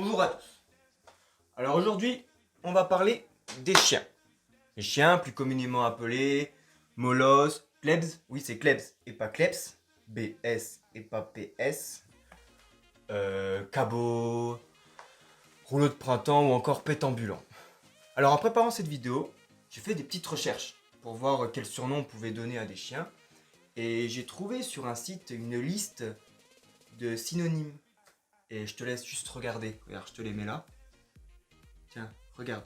Bonjour à tous. Alors aujourd'hui, on va parler des chiens. Les chiens, plus communément appelés Molosse, Klebs, oui c'est Klebs et pas Kleps, BS et pas PS, Cabot, rouleau de printemps ou encore pet ambulant. Alors en préparant cette vidéo, j'ai fait des petites recherches pour voir quel surnom on pouvait donner à des chiens. Et j'ai trouvé sur un site une liste de synonymes. Et je te laisse juste regarder. Regarde, je te les mets là. Tiens, regarde.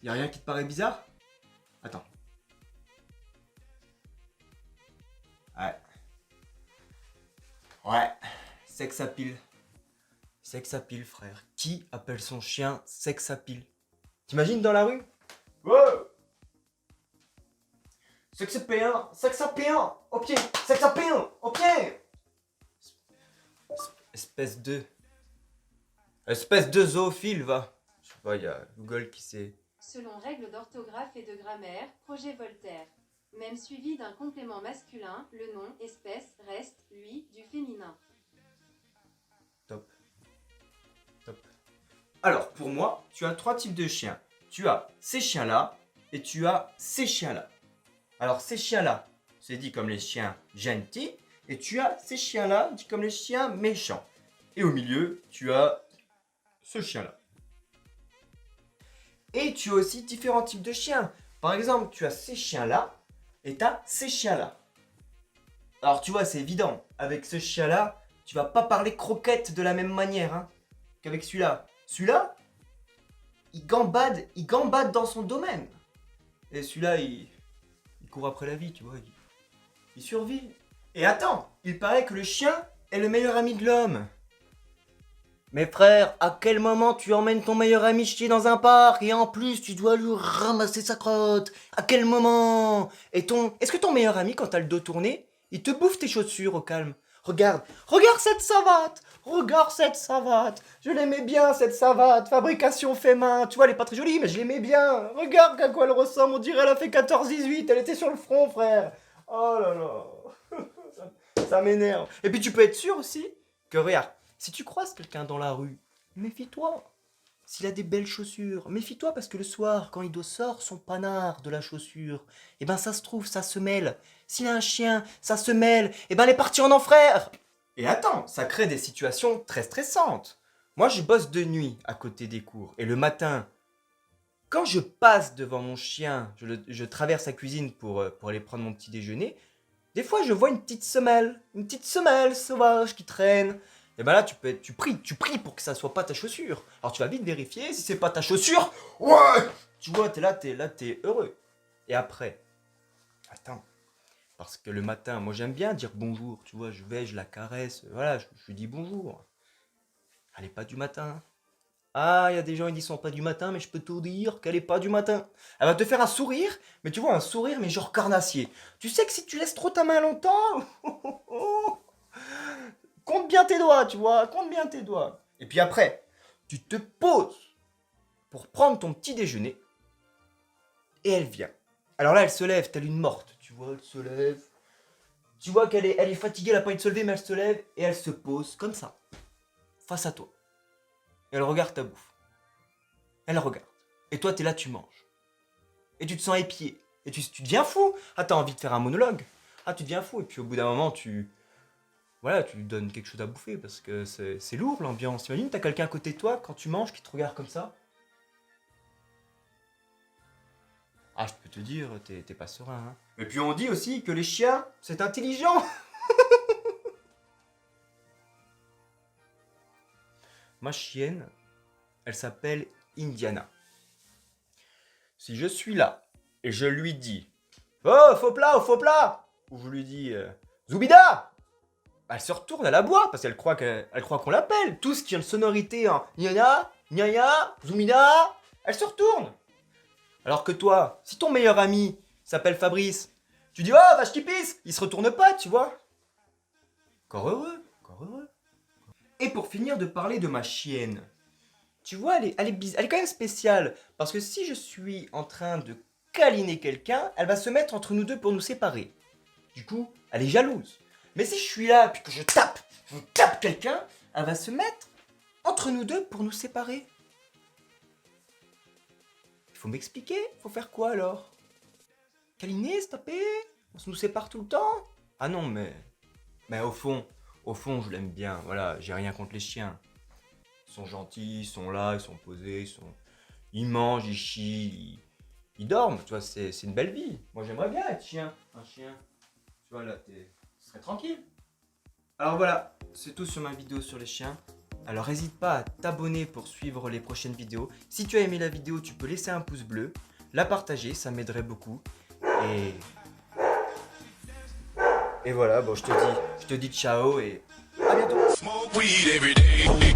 Y a rien qui te paraît bizarre? Attends. Ouais. Ouais. Sex appeal. Sex appeal, frère. Qui appelle son chien sex appeal? T'imagines dans la rue? Wow! Sex appeal, sex appeal, au pied, sex appeal, au pied! Espèce de zoophile, va. Je sais pas, il y a Google qui sait. Selon règles d'orthographe et de grammaire, projet Voltaire. Même suivi d'un complément masculin, le nom, espèce, reste, lui, du féminin. Top. Top. Alors, pour moi, tu as trois types de chiens. Tu as ces chiens-là et tu as ces chiens-là. Alors, ces chiens-là, c'est dit comme les chiens gentils. Et tu as ces chiens-là, dit comme les chiens méchants. Et au milieu, tu as ce chien-là. Et tu as aussi différents types de chiens. Par exemple, tu as ces chiens-là et tu as ces chiens-là. Alors, tu vois, c'est évident. Avec ce chien-là, tu vas pas parler croquette de la même manière hein, qu'avec celui-là. Celui-là, il gambade dans son domaine. Et celui-là, il court après la vie, tu vois. Il survit. Et attends, il paraît que le chien est le meilleur ami de l'homme. Mais frère, à quel moment tu emmènes ton meilleur ami chier dans un parc et en plus tu dois lui ramasser sa crotte? À quel moment? Est-ce que ton meilleur ami, quand t'as le dos tourné, il te bouffe tes chaussures au calme? Regarde cette savate! Regarde cette savate! Je l'aimais bien cette savate, fabrication fait main. Tu vois, elle est pas très jolie, mais je l'aimais bien. Regarde à quoi elle ressemble, on dirait elle a fait 14-18, elle était sur le front, frère. Oh là là. Ça m'énerve. Et puis tu peux être sûr aussi que, regarde, si tu croises quelqu'un dans la rue, méfie-toi. S'il a des belles chaussures, méfie-toi parce que le soir, quand il doit sortir son panard de la chaussure, eh ben ça se trouve, ça se mêle. S'il a un chien, ça se mêle. Eh ben elle est partie en enfer. Et attends, ça crée des situations très stressantes. Moi, je bosse de nuit à côté des cours. Et le matin, quand je passe devant mon chien, je traverse la cuisine pour aller prendre mon petit déjeuner, des fois, je vois une petite semelle sauvage qui traîne. Et ben là, tu pries pour que ça soit pas ta chaussure. Alors tu vas vite vérifier si c'est pas ta chaussure. Ouais, tu vois, t'es heureux. Et après, attends, parce que le matin, moi j'aime bien dire bonjour. Tu vois, je la caresse, voilà, je lui dis bonjour. Elle est pas du matin. Ah, il y a des gens, ils disent sont pas du matin, mais je peux te dire qu'elle est pas du matin. Elle va te faire un sourire, mais tu vois, un sourire, mais genre carnassier. Tu sais que si tu laisses trop ta main longtemps, compte bien tes doigts, tu vois, compte bien tes doigts. Et puis après, tu te poses pour prendre ton petit déjeuner, et elle vient. Alors là, elle se lève, telle une morte, tu vois, elle se lève. Tu vois elle est fatiguée, elle a pas envie de se lever, mais elle se lève, et elle se pose, comme ça, face à toi. Et elle regarde ta bouffe. Elle regarde. Et toi, t'es là, tu manges. Et tu te sens épié. Et tu deviens fou. Ah, t'as envie de faire un monologue. Ah, tu deviens fou. Et puis au bout d'un moment, voilà, tu lui donnes quelque chose à bouffer parce que c'est lourd l'ambiance. T'imagines, t'as quelqu'un à côté de toi quand tu manges qui te regarde comme ça. Ah, je peux te dire, t'es pas serein. Hein. Et puis on dit aussi que les chiens, c'est intelligent. Ma chienne, elle s'appelle Indiana. Si je suis là et je lui dis oh, faux plat, ou je lui dis Zoubida, elle se retourne, elle aboie parce qu'elle croit qu'on l'appelle. Tout ce qui a une sonorité en Nya Nya, Zoumida, elle se retourne. Alors que toi, si ton meilleur ami s'appelle Fabrice, tu dis oh, vache qui pisse, il se retourne pas, tu vois. Encore heureux, encore heureux. Et pour finir de parler de ma chienne, tu vois, elle est quand même spéciale. Parce que si je suis en train de câliner quelqu'un, elle va se mettre entre nous deux pour nous séparer. Du coup, elle est jalouse. Mais si je suis là, puis que je tape quelqu'un, elle va se mettre entre nous deux pour nous séparer. Il faut m'expliquer, faut faire quoi alors? Câliner, se taper? On se nous sépare tout le temps? Ah non, mais au fond, je l'aime bien, voilà, j'ai rien contre les chiens. Ils sont gentils, ils sont là, ils sont posés, ils mangent, ils chient, ils dorment, tu vois, c'est une belle vie. Moi j'aimerais bien être chien, un chien. Tu vois là, tu serais tranquille. Alors voilà, c'est tout sur ma vidéo sur les chiens. Alors n'hésite pas à t'abonner pour suivre les prochaines vidéos. Si tu as aimé la vidéo, tu peux laisser un pouce bleu, la partager, ça m'aiderait beaucoup. Et voilà, bon je te dis ciao et à bientôt. Smoke weed every day.